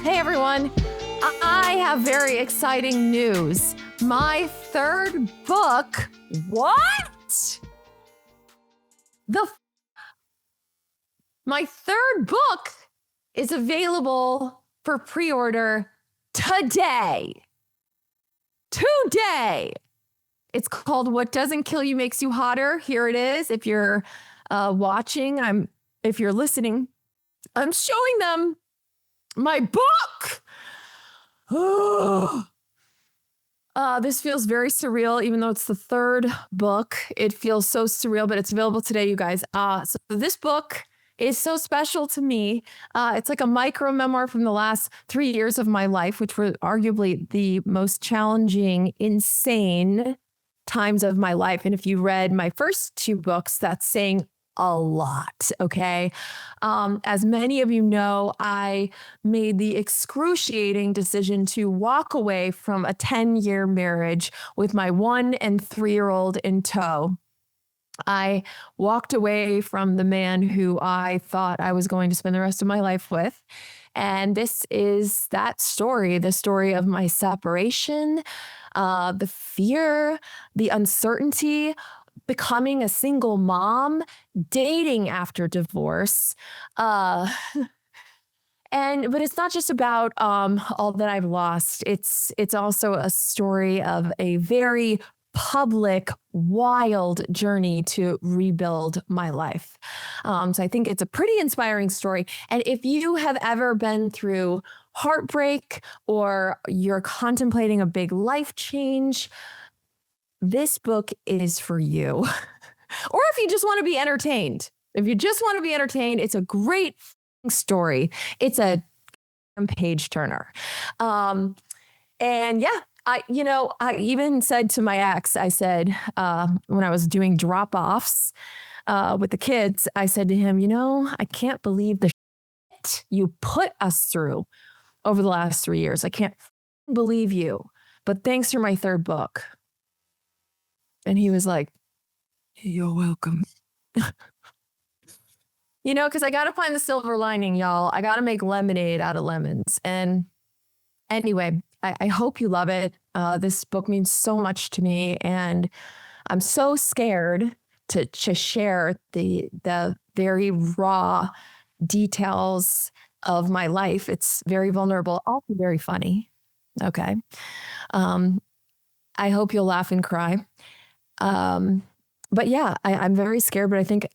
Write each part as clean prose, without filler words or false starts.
Hey everyone, I have very exciting news. My third book, my third book is available for pre-order today. It's called What Doesn't Kill You Makes You Hotter. Here it is. If you're watching, if you're listening, I'm showing them my book. This feels very surreal, even though it's the third book. It feels so surreal, but it's available today, you guys. So this book is so special to me. It's like a micro memoir from the last 3 years of my life, which were arguably the most challenging, insane times of my life. And if you read my first two books, that's saying a lot, okay? As many of you know, I made the excruciating decision to walk away from a 10-year marriage with my 1 and 3-year-old in tow. I walked away from the man who I thought I was going to spend the rest of my life with. And this is that story, the story of my separation, the fear, the uncertainty, becoming a single mom, dating after divorce. But it's not just about all that I've lost. It's also a story of a very public, wild journey to rebuild my life. So I think it's a pretty inspiring story. And if you have ever been through heartbreak or you're contemplating a big life change, this book is for you. Or if you just want to be entertained. It's a great story. It's a page turner. And yeah, I even said to my ex, I said, when I was doing drop-offs with the kids, I said to him, I can't believe the shit you put us through over the last 3 years. I can't believe you. But thanks for my third book. And he was like, you're welcome. Because I got to find the silver lining, y'all. I got to make lemonade out of lemons. And anyway, I hope you love it. This book means so much to me. And I'm so scared to share the very raw details of my life. It's very vulnerable, also very funny. Okay. I hope you'll laugh and cry. But yeah, I'm very scared, but I think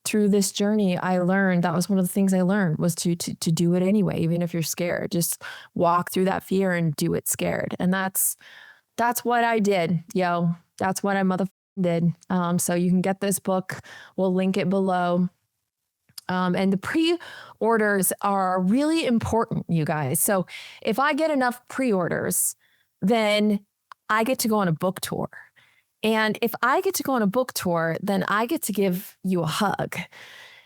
through this journey, I learned, that was one of the things I learned, was to do it anyway, even if you're scared. Just walk through that fear and do it scared. And that's what I did, yo. That's what I motherfucking did. So you can get this book. We'll link it below. And the pre-orders are really important, you guys. So if I get enough pre-orders, then I get to go on a book tour. And if I get to go on a book tour, then I get to give you a hug.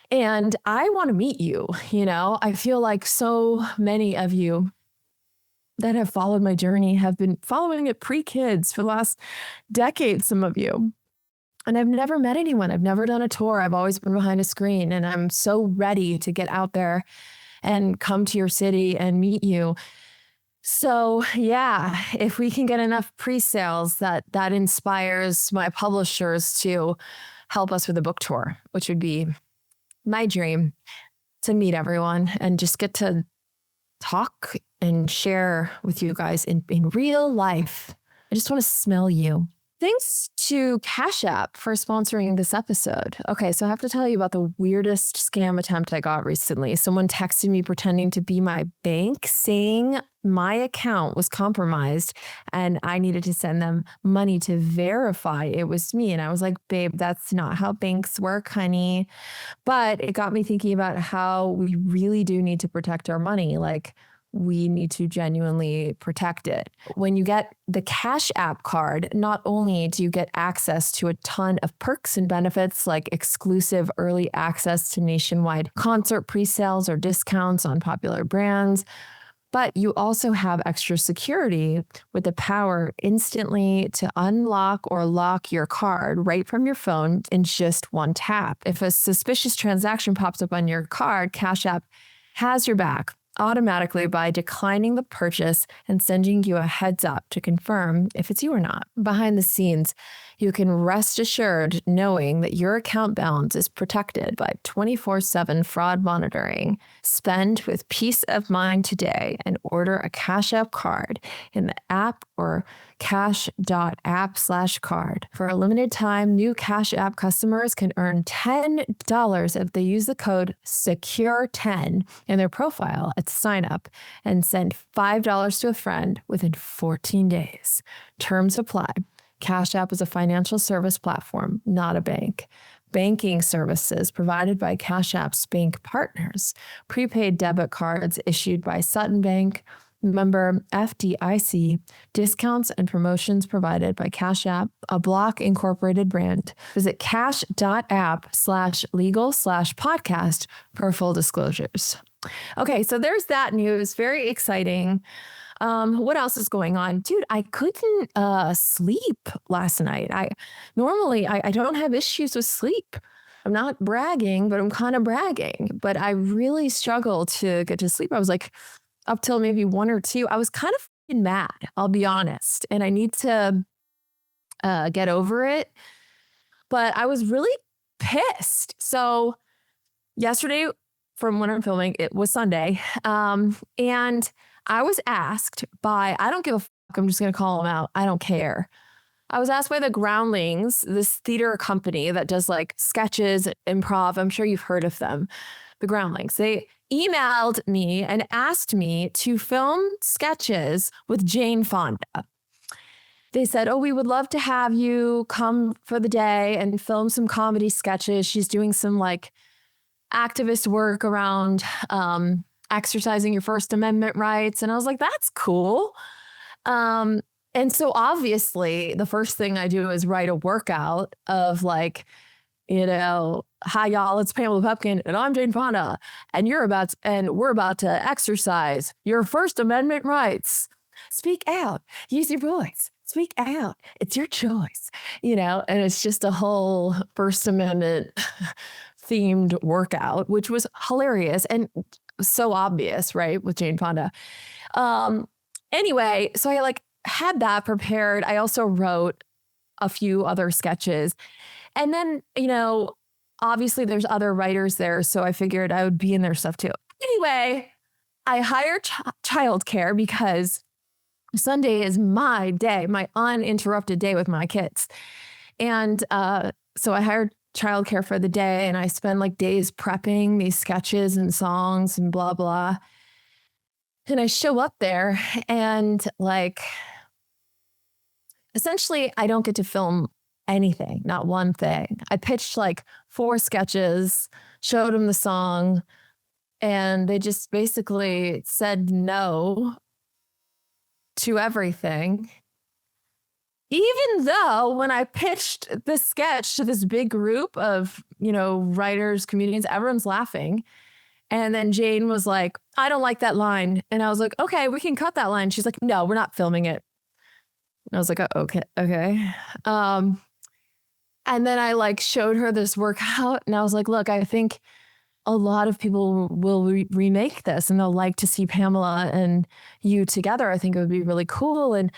And I want to meet you. I feel like so many of you that have followed my journey have been following it pre-kids for the last decade, some of you. And I've never met anyone. I've never done a tour. I've always been behind a screen. And I'm so ready to get out there and come to your city and meet you. So yeah, if we can get enough pre-sales, that inspires my publishers to help us with a book tour, which would be my dream, to meet everyone and just get to talk and share with you guys in real life. I just want to smell you. Thanks to Cash App for sponsoring this episode. Okay, so I have to tell you about the weirdest scam attempt I got recently. Someone texted me pretending to be my bank, saying my account was compromised and I needed to send them money to verify it was me. And I was like, babe, that's not how banks work, honey. But it got me thinking about how we really do need to protect our money. Like, we need to genuinely protect it. When you get the Cash App card, not only do you get access to a ton of perks and benefits like exclusive early access to nationwide concert pre-sales or discounts on popular brands, but you also have extra security with the power instantly to unlock or lock your card right from your phone in just one tap. If a suspicious transaction pops up on your card, Cash App has your back. automatically by declining the purchase and sending you a heads up to confirm if it's you or not. Behind the scenes, you can rest assured knowing that your account balance is protected by 24/7 fraud monitoring. Spend with peace of mind today and order a Cash App card in the app or cash.app/card. For a limited time, new Cash App customers can earn $10 if they use the code SECURE10 in their profile at sign up and send $5 to a friend within 14 days. Terms apply. Cash App is a financial service platform, not a bank. Banking services provided by Cash App's bank partners. Prepaid debit cards issued by Sutton Bank. Member FDIC. Discounts and promotions provided by Cash App, a Block Incorporated brand. Visit cash.app/legal/podcast for full disclosures. Okay, so there's that news. Very exciting. What else is going on? Dude, I couldn't sleep last night. I don't have issues with sleep. I'm not bragging, but I'm kind of bragging. But I really struggled to get to sleep. I was like, up till maybe 1 or 2, I was kind of mad, I'll be honest. And I need to get over it. But I was really pissed. So yesterday, from when I'm filming, it was Sunday. And I was asked by, I don't give a fuck, I'm just going to call them out. I don't care. I was asked by the Groundlings, this theater company that does like sketches, improv. I'm sure you've heard of them. The Groundlings. They emailed me and asked me to film sketches with Jane Fonda. They said, oh, we would love to have you come for the day and film some comedy sketches. She's doing some like activist work around exercising your First Amendment rights. And I was like, that's cool. And so obviously the first thing I do is write a workout of like, hi y'all, it's Pamela Pepkin and I'm Jane Fonda and we're about to exercise your First Amendment rights. Speak out, use your voice, speak out. It's your choice, and it's just a whole First Amendment themed workout, which was hilarious and so obvious, right? With Jane Fonda. Anyway, so I had that prepared. I also wrote a few other sketches. And then, obviously there's other writers there, so I figured I would be in their stuff too. Anyway, I hired childcare because Sunday is my day, my uninterrupted day with my kids. And so I hired childcare for the day, and I spend like days prepping these sketches and songs and blah, blah. And I show up there and essentially I don't get to film anything, not one thing. I pitched like 4 sketches, showed them the song, and they just basically said no to everything. Even though when I pitched this sketch to this big group of, writers, comedians, everyone's laughing. And then Jane was like, I don't like that line. And I was like, okay, we can cut that line. She's like, no, we're not filming it. And I was like, oh, okay. And then I showed her this workout and I was like, look, I think a lot of people will remake this and they'll like to see Pamela and you together. I think it would be really cool. And,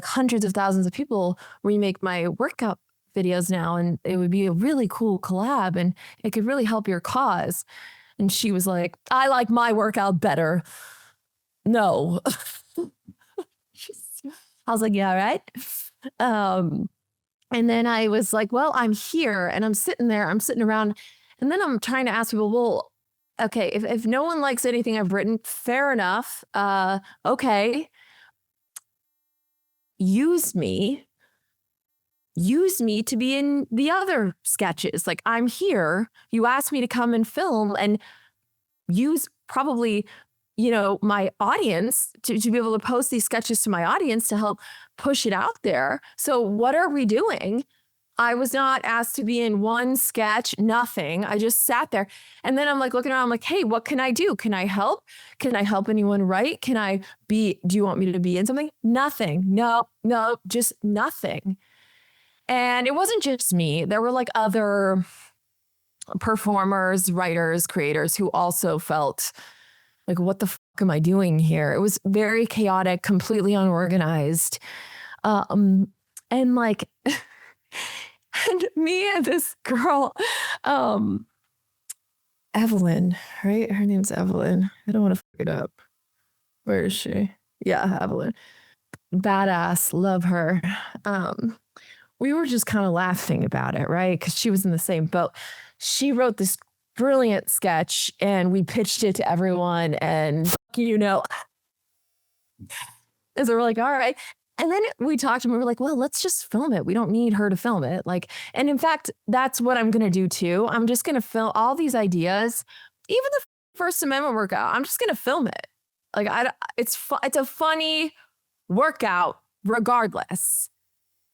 hundreds of thousands of people remake my workout videos now, and it would be a really cool collab and it could really help your cause. And she was like, I like my workout better. No. I was like, yeah, right. And then I was like, well, I'm here and I'm sitting around. And then I'm trying to ask people, well, okay, if no one likes anything I've written, fair enough. Okay. Use me to be in the other sketches. Like, I'm here. You asked me to come and film and use probably, my audience to be able to post these sketches to my audience to help push it out there. So what are we doing? I was not asked to be in one sketch, nothing. I just sat there. And then I'm looking around, I'm like, hey, what can I do? Can I help? Can I help anyone write? Do you want me to be in something? Nothing. No, just nothing. And it wasn't just me. There were other performers, writers, creators who also felt Like, what the fuck am I doing here? It was very chaotic, completely unorganized. And like, and me and this girl, um, Evelyn, right? Her name's Evelyn. I don't want to fuck it up. Where is she? Yeah, Evelyn. Badass, love her. Um, we were just kind of laughing about it, right? Because she was in the same boat. She wrote this brilliant sketch and we pitched it to everyone and and so we're like, all right. And then we talked and we were like, well, let's just film it. We don't need her to film it. Like, and in fact, that's what I'm going to do too. I'm just going to film all these ideas, even the First Amendment workout. I'm just going to film it. Like, it's a funny workout regardless.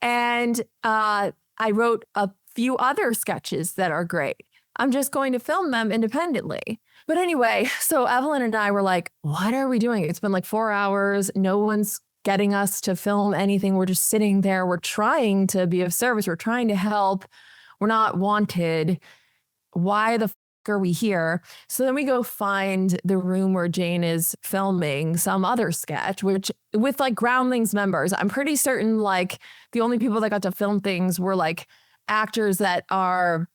And I wrote a few other sketches that are great. I'm just going to film them independently. But anyway, so Evelyn and I were like, what are we doing? It's been like 4 hours. No one's getting us to film anything. We're just sitting there. We're trying to be of service. We're trying to help. We're not wanted. Why the f are we here? So then we go find the room where Jane is filming some other sketch, which with like Groundlings members, I'm pretty certain like the only people that got to film things were like actors that are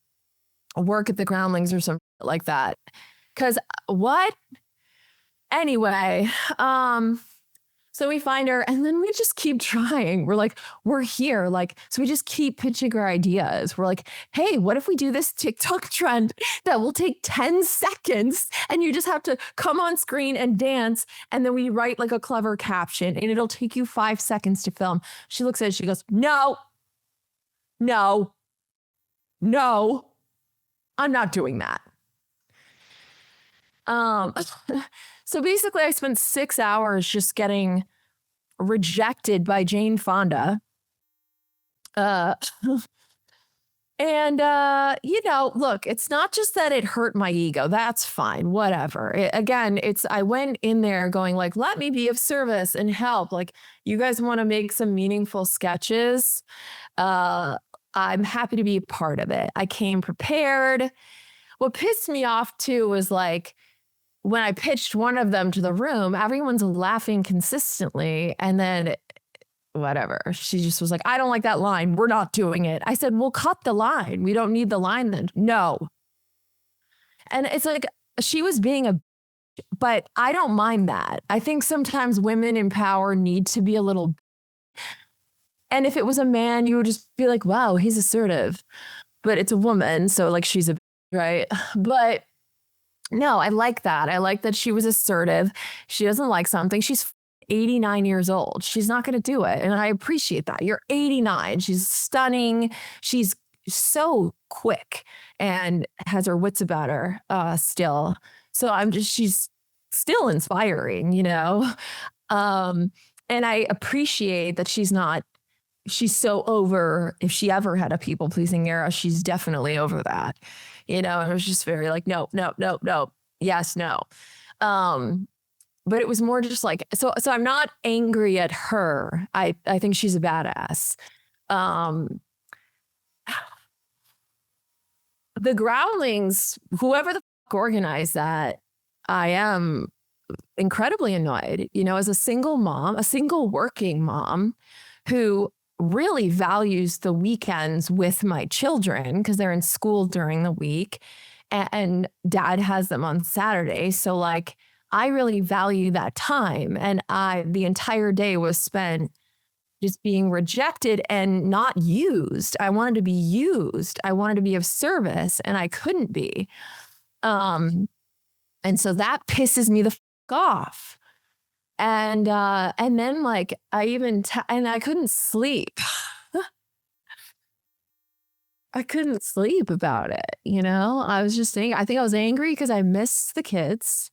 work at the Groundlings or something like that. Cause what? Anyway, so we find her and then we just keep trying. We're like, we're here. Like, so we just keep pitching our ideas. We're like, hey, what if we do this TikTok trend that will take 10 seconds and you just have to come on screen and dance. And then we write like a clever caption and it'll take you 5 seconds to film. She looks at it, she goes, no, I'm not doing that. So basically I spent 6 hours just getting rejected by Jane Fonda. Look, it's not just that it hurt my ego. That's fine. Whatever. I went in there going like, let me be of service and help. Like, you guys want to make some meaningful sketches? I'm happy to be a part of it. I came prepared. What pissed me off too was like, when I pitched one of them to the room, everyone's laughing consistently. And then whatever, she just was like, I don't like that line. We're not doing it. I said, well, cut the line. We don't need the line then. No. And it's like, she was being but I don't mind that. I think sometimes women in power need to be a little, and if it was a man, you would just be like, wow, he's assertive, but it's a woman. So like, she's right. But no, I like that. I like that she was assertive. She doesn't like something. She's 89 years old. She's not going to do it. And I appreciate that. You're 89. She's stunning. She's so quick and has her wits about her still. So she's still inspiring, and I appreciate that she's so over, if she ever had a people pleasing era, she's definitely over that. And it was just very like, no, yes, no. But it was more just like, so I'm not angry at her. I think she's a badass. The Groundlings, whoever the fuck organized that, I am incredibly annoyed, as a single mom, a single working mom who really values the weekends with my children because they're in school during the week and dad has them on Saturday. So like, I really value that time. And the entire day was spent just being rejected and not used. I wanted to be used. I wanted to be of service and I couldn't be. And so that pisses me the fuck off. And then like and I couldn't sleep. I couldn't sleep about it. I was just saying, I think I was angry because I missed the kids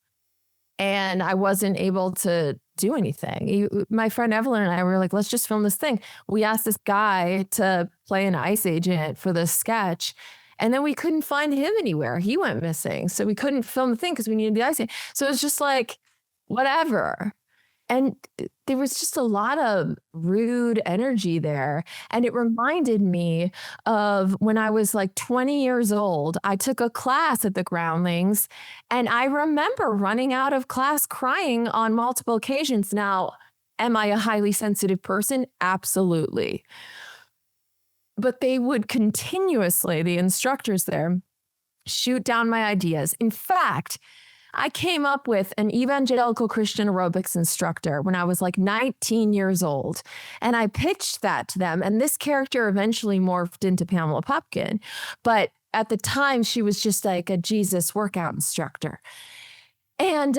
and I wasn't able to do anything. My friend Evelyn and I were like, let's just film this thing. We asked this guy to play an ICE agent for this sketch. And then we couldn't find him anywhere. He went missing. So we couldn't film the thing because we needed the ICE agent. So it's just like, whatever. And there was just a lot of rude energy there. And it reminded me of when I was like 20 years old. I took a class at the Groundlings, and I remember running out of class crying on multiple occasions. Now, am I a highly sensitive person? Absolutely. But they would continuously, the instructors there, shoot down my ideas. In fact, I came up with an evangelical Christian aerobics instructor when I was like 19 years old. And I pitched that to them. And this character eventually morphed into Pamela Popkin. But at the time, she was just like a Jesus workout instructor. And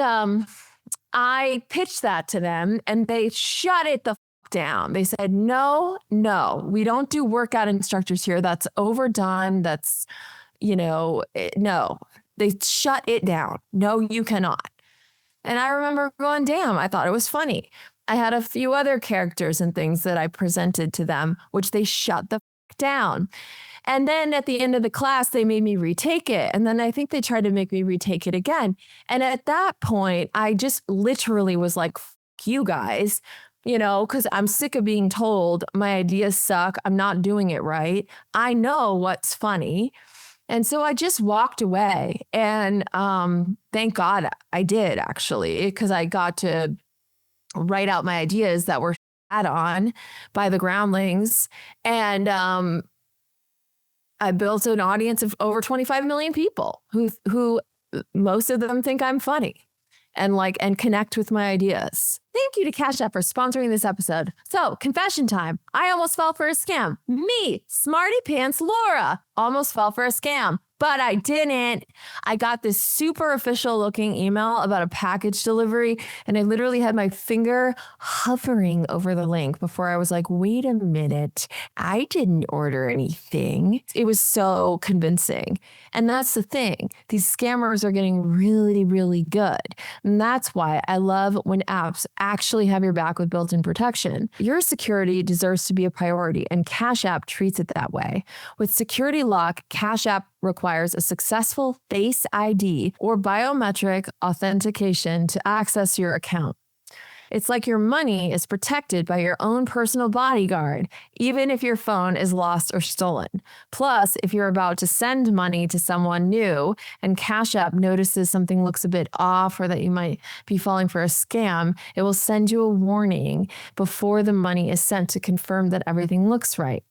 I pitched that to them, and they shut it the down. They said, no, we don't do workout instructors here. That's overdone. That's, no. They shut it down. No, you cannot. And I remember going, damn, I thought it was funny. I had a few other characters and things that I presented to them, which they shut the down. And then at the end of the class, they made me retake it. And then I think they tried to make me retake it again. And at that point, I just literally was like, you guys, because I'm sick of being told my ideas suck. I'm not doing it right. I know what's funny. And so I just walked away, and thank God I did, actually, because I got to write out my ideas that were shat on by the Groundlings. And I built an audience of over 25 million people who most of them think I'm funny and connect with my ideas. Thank you to Cash App for sponsoring this episode. So, confession time. I almost fell for a scam. Me, Smarty Pants Laura, almost fell for a scam, but I didn't. I got this super official looking email about a package delivery, and I literally had my finger hovering over the link before I was like, wait a minute, I didn't order anything. It was so convincing. And that's the thing. These scammers are getting really, really good. And that's why I love when apps actually have your back with built-in protection. Your security deserves to be a priority, and Cash App treats it that way. With Security Lock, Cash App requires a successful Face ID or biometric authentication to access your account. It's like your money is protected by your own personal bodyguard, even if your phone is lost or stolen. Plus, if you're about to send money to someone new and Cash App notices something looks a bit off or that you might be falling for a scam, it will send you a warning before the money is sent to confirm that everything looks right.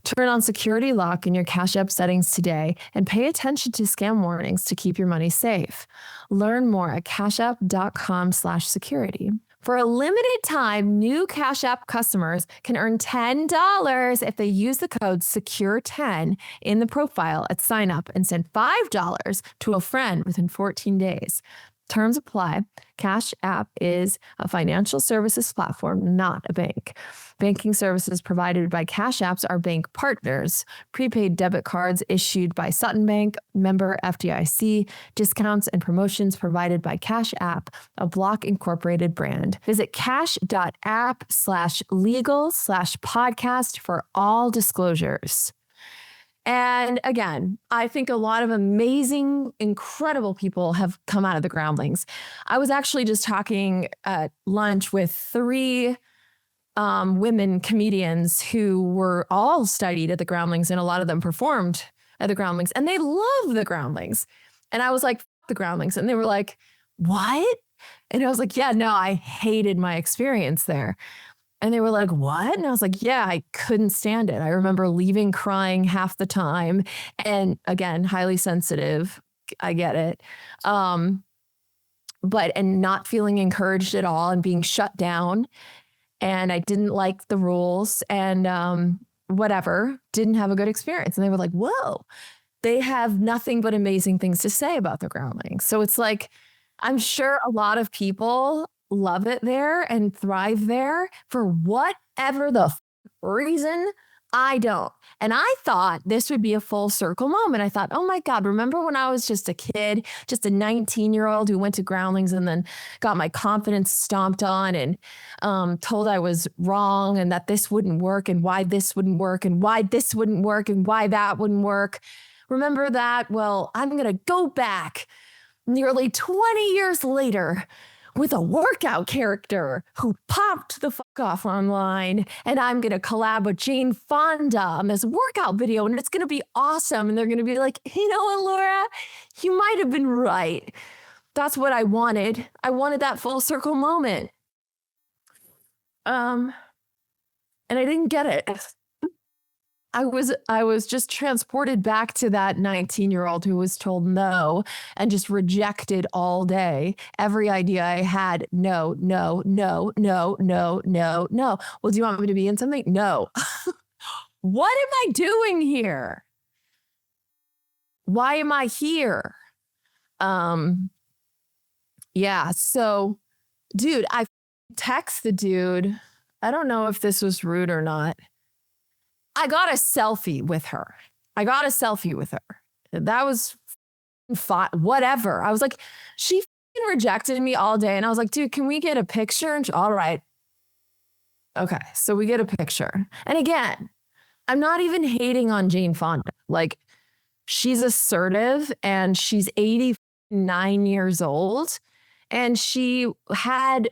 Turn on Security Lock in your Cash App settings today and pay attention to scam warnings to keep your money safe. Learn more at cashapp.com/security. For a limited time, new Cash App customers can earn $10 if they use the code SECURE10 in the profile at sign up and send $5 to a friend within 14 days. Terms apply. Cash App is a financial services platform, not a bank. Banking services provided by Cash Apps are bank partners. Prepaid debit cards issued by Sutton Bank, member FDIC. Discounts and promotions provided by Cash App, a Block Incorporated brand. Visit cash.app/legal/podcast for all disclosures. And again, I think a lot of amazing, incredible people have come out of the Groundlings. I was actually just talking at lunch with 3 women comedians who were all studied at the Groundlings, and a lot of them performed at the Groundlings, and they love the Groundlings. And I was like, the Groundlings. And they were like, what? And I was like, yeah, no, I hated my experience there. And they were like, what? And I was like, yeah, I couldn't stand it. I remember leaving crying half the time. And again, highly sensitive. I get it. And not feeling encouraged at all and being shut down. And I didn't like the rules and whatever, didn't have a good experience. And they were like, whoa, they have nothing but amazing things to say about the Groundlings. So it's like, I'm sure a lot of people love it there and thrive there for whatever the reason. I don't. And I thought this would be a full circle moment. I thought, oh my God, remember when I was just a kid, just a 19-year-old who went to Groundlings and then got my confidence stomped on and told I was wrong and that this wouldn't work and why this wouldn't work and why this wouldn't work and why that wouldn't work. Remember that? Well, I'm going to go back nearly 20 years later with a workout character who popped the fuck off online. And I'm going to collab with Jane Fonda on this workout video and it's going to be awesome. And they're going to be like, you know what, Laura, you might have been right. That's what I wanted. I wanted that full circle moment. And I didn't get it. I was just transported back to that 19-year-old who was told no and just rejected all day. Every idea I had, no, no, no, no, no, no, no. Well, do you want me to be in something? No. What am I doing here? Why am I here? Yeah, so dude, I text the dude. I don't know if this was rude or not. I got a selfie with her. That was whatever. I was like, she rejected me all day. And I was like, dude, can we get a picture? And all right. Okay. So we get a picture. And again, I'm not even hating on Jane Fonda. Like, she's assertive and she's 89 years old. And she had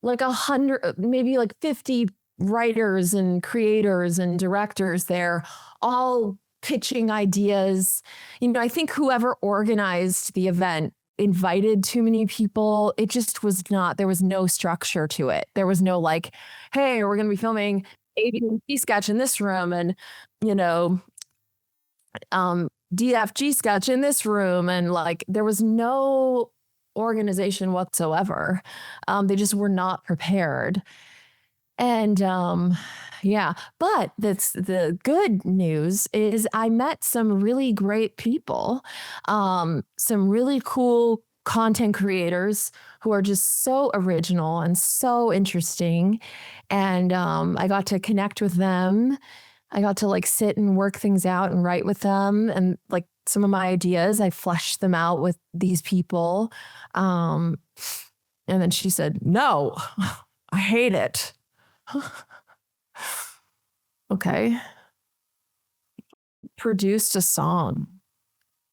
like 100, maybe like 50 writers and creators and directors there, all pitching ideas. You know, I think whoever organized the event invited too many people. It just was not, there was no structure to it. There was no like, hey, we're going to be filming ABC sketch in this room and, you know, DFG sketch in this room. And like, there was no organization whatsoever. They just were not prepared. And yeah, but that's the good news is I met some really great people, some really cool content creators who are just so original and so interesting. And I got to connect with them. I got to like sit and work things out and write with them. And like some of my ideas, I fleshed them out with these people. And then she said, no, I hate it. Okay. Produced a song.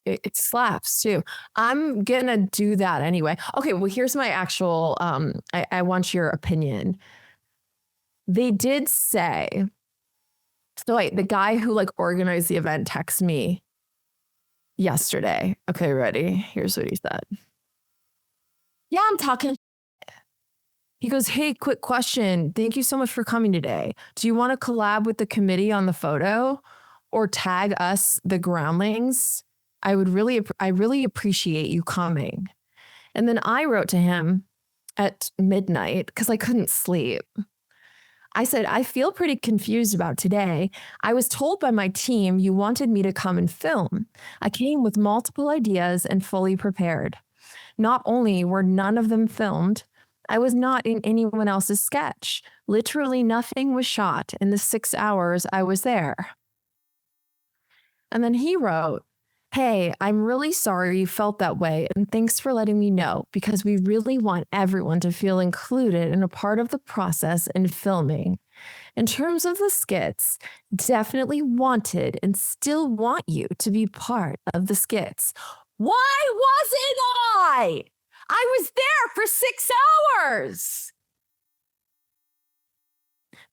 It slaps too. I'm gonna do that anyway. Okay, well, here's my actual, I want your opinion. They did say, so wait, the guy who like organized the event texted me yesterday. Okay, ready? Here's what he said. Yeah, I'm talking. He goes, hey, quick question. Thank you so much for coming today. Do you want to collab with the committee on the photo or tag us, the groundlings? I really appreciate you coming. And then I wrote to him at midnight because I couldn't sleep. I said, I feel pretty confused about today. I was told by my team you wanted me to come and film. I came with multiple ideas and fully prepared. Not only were none of them filmed, I was not in anyone else's sketch. Literally nothing was shot in the 6 hours I was there. And then he wrote, hey, I'm really sorry you felt that way, and thanks for letting me know, because we really want everyone to feel included and a part of the process in filming. In terms of the skits, definitely wanted and still want you to be part of the skits. Why wasn't I? I was there for 6 hours.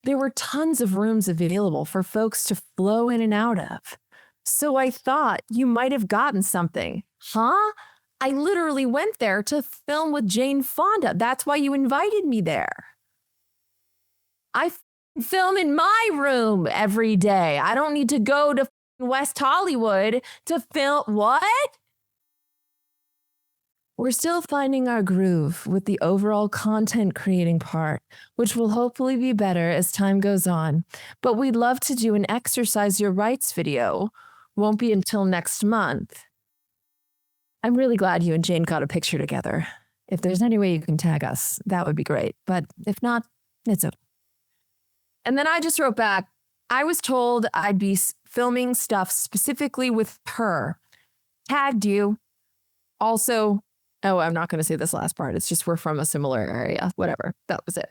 There were tons of rooms available for folks to flow in and out of. So I thought you might have gotten something. Huh? I literally went there to film with Jane Fonda. That's why you invited me there. I film in my room every day. I don't need to go to West Hollywood to film. What? We're still finding our groove with the overall content creating part, which will hopefully be better as time goes on. But we'd love to do an exercise your rights video. Won't be until next month. I'm really glad you and Jane got a picture together. If there's any way you can tag us, that would be great. But if not, it's okay. And then I just wrote back, I was told I'd be filming stuff specifically with her. Tagged you. Also, oh, I'm not going to say this last part. It's just we're from a similar area. Whatever. That was it.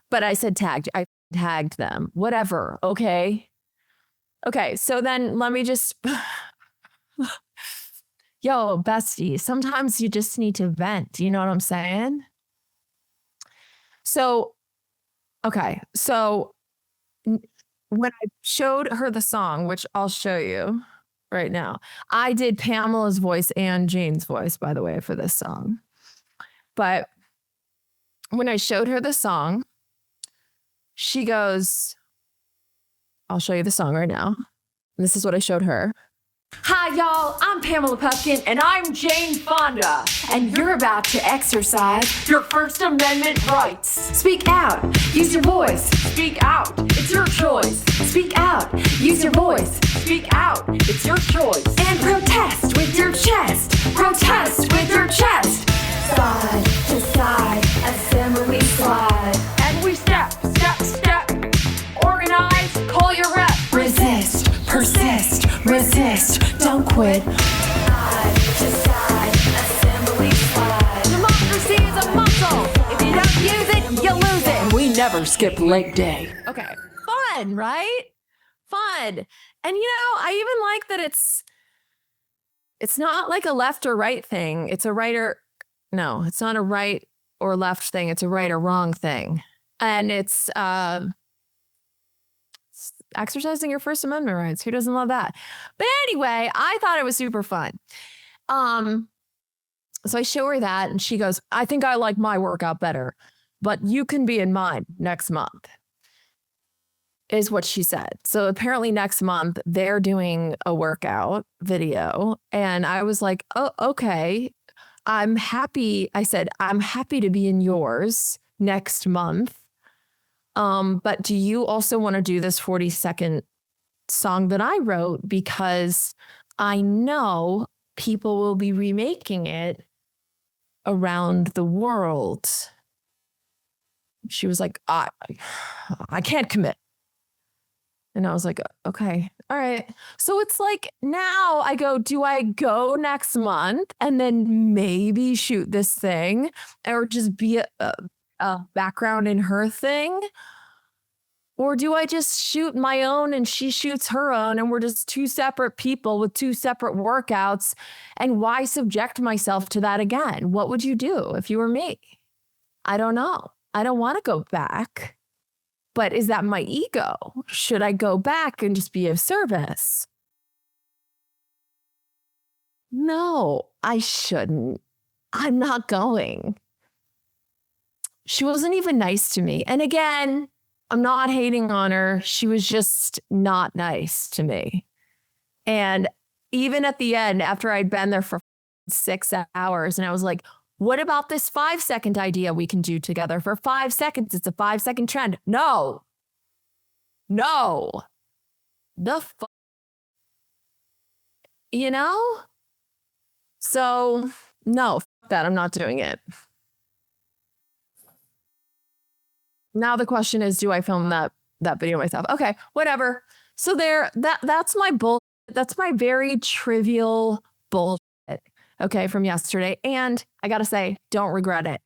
But I said tagged. I tagged them. Whatever. Okay. Okay. So then let me just... Yo, bestie, sometimes you just need to vent. You know what I'm saying? So, okay. So when I showed her the song, which I'll show you right now, I did Pamela's voice and Jane's voice, by the way, for this song. But when I showed her the song, she goes, I'll show you the song right now. This is what I showed her. Hi, y'all. I'm Pamela Pupkin, and I'm Jane Fonda. And you're about to exercise your First Amendment rights. Speak out. Use your voice. Speak out. It's your choice. Speak out. Use your voice. Speak out. It's your choice. And protest with your chest. Protest with your chest. Side to side, assembly slide. And we step, step, step. Organize, call your rep. Resist, persist, resist, don't quit. Side to side, assembly slide. Democracy is a muscle. If you don't use it, you lose it. We never skip leg day. Okay, fun, right? Fun. And I even like that it's not like a left or right thing. It's it's not a right or left thing. It's a right or wrong thing. And it's exercising your First Amendment rights. Who doesn't love that? But anyway, I thought it was super fun. So I show her that and she goes, I think I like my workout better, but you can be in mine next month, is what she said. So apparently next month they're doing a workout video. And I was like, oh, okay. I'm happy. I said, I'm happy to be in yours next month. But do you also want to do this 40-second song that I wrote? Because I know people will be remaking it around the world. She was like, I can't commit. And I was like, okay, all right. So it's like now I go, do I go next month and then maybe shoot this thing or just be a background in her thing? Or do I just shoot my own and she shoots her own and we're just two separate people with two separate workouts? And why subject myself to that again? What would you do if you were me? I don't know. I don't want to go back. But is that my ego? Should I go back and just be of service? No, I shouldn't. I'm not going. She wasn't even nice to me. And again, I'm not hating on her. She was just not nice to me. And even at the end, after I'd been there for 6 hours, and I was like, what about this 5-second idea we can do together for 5 seconds? It's a 5-second trend. No. The fuck? So no, fuck that. I'm not doing it. Now the question is, do I film that video myself? Okay, whatever. So that's my that's my very trivial bullshit. Okay, from yesterday. And I gotta say, don't regret it.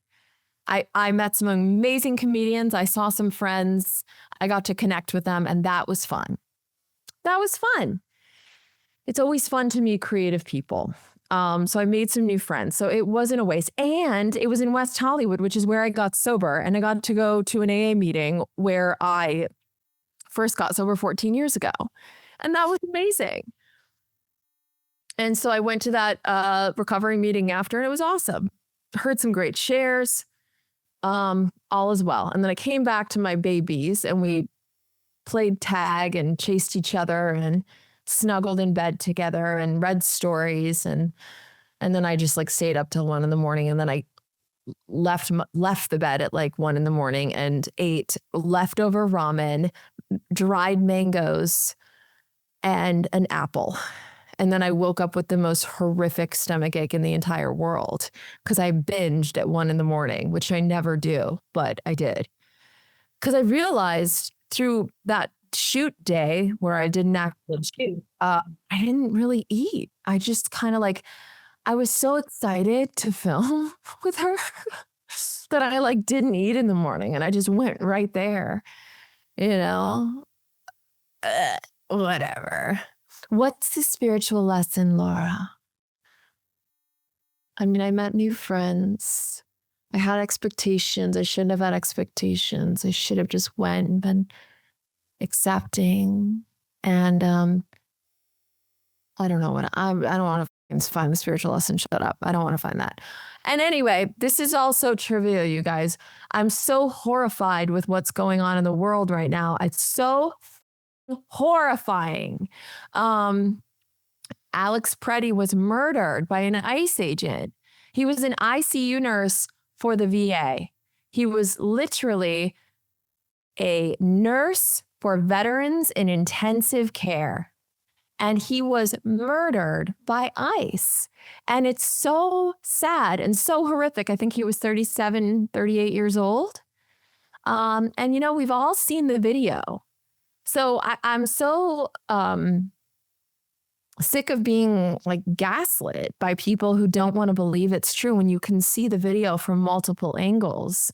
I met some amazing comedians. I saw some friends. I got to connect with them, and that was fun. That was fun. It's always fun to meet creative people. So I made some new friends. So it wasn't a waste. And it was in West Hollywood, which is where I got sober. And I got to go to an AA meeting where I first got sober 14 years ago. And that was amazing. And so I went to that recovery meeting after, and it was awesome. Heard some great shares. All is well. And then I came back to my babies and we played tag and chased each other and snuggled in bed together and read stories. And then I just stayed up till 1 a.m. And then I left the bed at 1 a.m. and ate leftover ramen, dried mangoes, and an apple. And then I woke up with the most horrific stomach ache in the entire world because I binged at 1 a.m, which I never do, but I did. Because I realized through that shoot day where I didn't actually shoot, I didn't really eat. I just kind of I was so excited to film with her that I didn't eat in the morning and I just went right there, whatever. What's the spiritual lesson, Laura? I mean, I met new friends. I had expectations. I shouldn't have had expectations. I should have just went and been accepting. And I don't know what I don't want to find the spiritual lesson. Shut up. I don't want to find that. And anyway, this is also trivia, you guys. I'm so horrified with what's going on in the world right now. It's so horrifying. Alex Preddy was murdered by an ICE agent. He was an ICU nurse for the VA. He was literally a nurse for veterans in intensive care. And he was murdered by ICE. And it's so sad and so horrific. I think he was 37, 38 years old. And, you know, we've all seen the video. So I'm so sick of being like gaslit by people who don't want to believe it's true when you can see the video from multiple angles.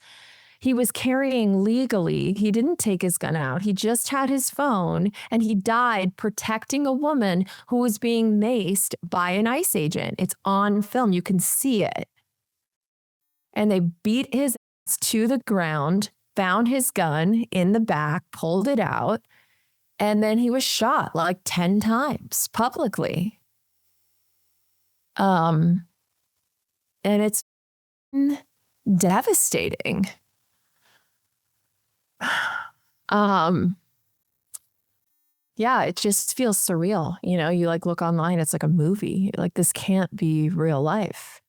He was carrying legally. He didn't take his gun out. He just had his phone, and he died protecting a woman who was being maced by an ICE agent. It's on film. You can see it. And they beat his ass to the ground, found his gun in the back, pulled it out, and then he was shot like 10 times publicly. And it's devastating. Yeah, it just feels surreal. You know, you like look online, it's like a movie. Like, this can't be real life.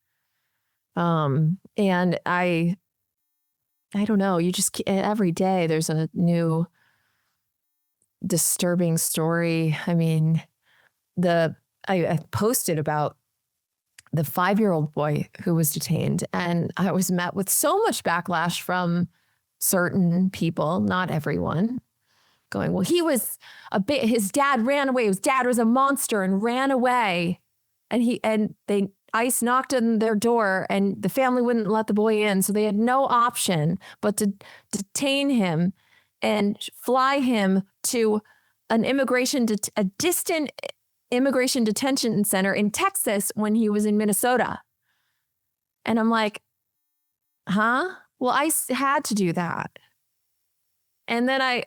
And I don't know, you just every day there's a new disturbing story. I mean, I posted about the 5-year-old boy who was detained, and I was met with so much backlash from certain people, not everyone, going, well, his dad ran away. His dad was a monster and ran away. And ICE knocked on their door, and the family wouldn't let the boy in. So they had no option but to detain him and fly him to a distant immigration detention center in Texas when he was in Minnesota. And I'm like, huh? Well, I had to do that. And then I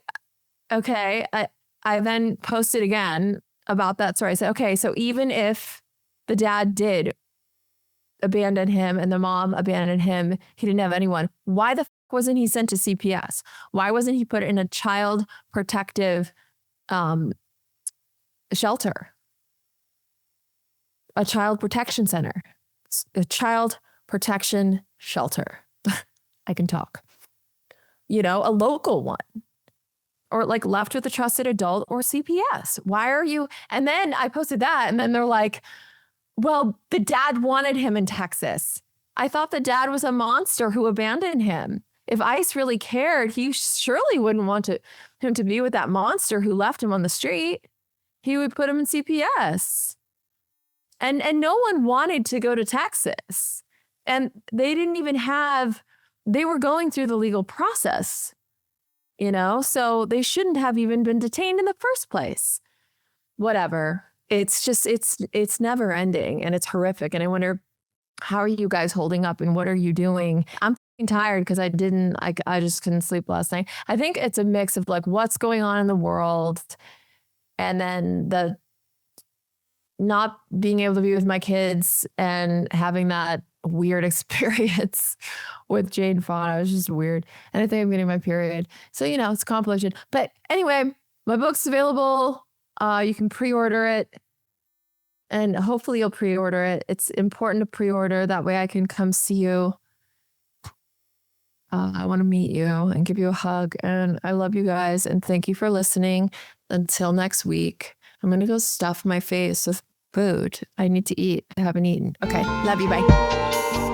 then posted again about that story. I said, okay, so even if the dad did abandon him and the mom abandoned him, he didn't have anyone, why the f wasn't he sent to CPS? Why wasn't he put in a child protective shelter? A child protection center. A child protection shelter. I can talk. You know, a local one. Or like left with a trusted adult or CPS. Why are you? And then I posted that, and then they're like, well, the dad wanted him in Texas. I thought the dad was a monster who abandoned him. If ICE really cared, he surely wouldn't want him to be with that monster who left him on the street. He would put him in CPS. And no one wanted to go to Texas. And they didn't even they were going through the legal process, you know, so they shouldn't have even been detained in the first place. Whatever. It's just, it's never ending, and it's horrific. And I wonder, how are you guys holding up, and what are you doing? I'm tired because I just couldn't sleep last night. I think it's a mix of like what's going on in the world, and then the not being able to be with my kids and having that weird experience with Jane Fonda. It was just weird. And I think I'm getting my period. So, you know, it's a compilation. But anyway, my book's available. You can pre-order it. And hopefully you'll pre-order it. It's important to pre-order. That way I can come see you. I want to meet you and give you a hug. And I love you guys. And thank you for listening. Until next week, I'm going to go stuff my face with food. I need to eat. I haven't eaten. Okay. Love you. Bye.